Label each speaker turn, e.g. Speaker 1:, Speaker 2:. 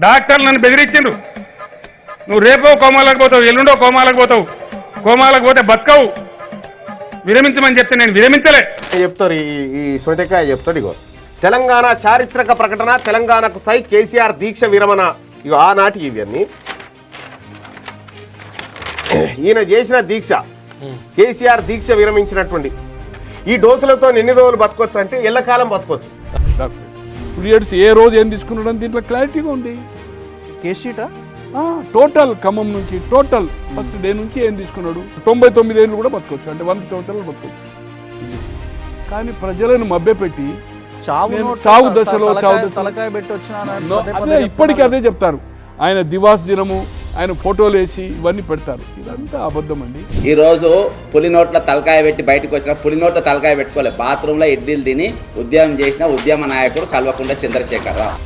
Speaker 1: డాక్టర్లు నన్ను బెదిరించిండ్రు, నువ్వు రేపో కోమాలకు పోతావు, ఎల్లుండో కోమాలకు పోతావు, కోమాలకు పోతే బతకవు, విరమించమని చెప్తే నేను విరమించలే
Speaker 2: చెప్తారు. ఈ సొంటకాయ చెప్తాడు. ఇగో తెలంగాణ చారిత్రక ప్రకటన, తెలంగాణకు సై కేసీఆర్ దీక్ష విరమణ. ఇగో ఆనాటి ఇవన్నీ ఈయన చేసిన దీక్ష, కేసీఆర్ దీక్ష విరమించినటువంటి ఈ డోసులతో ఎన్ని రోజులు బతకొచ్చు అంటే ఎల్లకాలం బతకొచ్చు.
Speaker 3: ఫుల్ ఏ రోజు ఏం తీసుకున్నాడని దీంట్లో క్లారిటీగా ఉంది.
Speaker 4: కేసీటా
Speaker 3: టోటల్ ఖమ్మం నుంచి టోటల్ ఫస్ట్ డే నుంచి ఏం తీసుకున్నాడు, 99 ఏళ్ళు కూడా బతకొచ్చు, అంటే 100 సంవత్సరాలు బతకొచ్చు. కానీ ప్రజలను మభ్యపెట్టి చావు దశలో
Speaker 4: తలకాయ పెట్టి
Speaker 3: అదే ఇప్పటికీ అదే చెప్తారు. ఆయన దివాస్ దినము, ఆయన ఫోటోలు వేసి ఇవన్నీ పెడతారు. ఇదంతా అబద్ధం అండి.
Speaker 5: ఈరోజు పులి నోట్ల తలకాయ పెట్టి బయటకు వచ్చిన పులి నోట్ల తలకాయ పెట్టుకోలే, బాత్రూంలో ఇడ్లీలు తిని ఉద్యమం చేసిన ఉద్యమ నాయకుడు కల్వకుంట్ల చంద్రశేఖరరావు.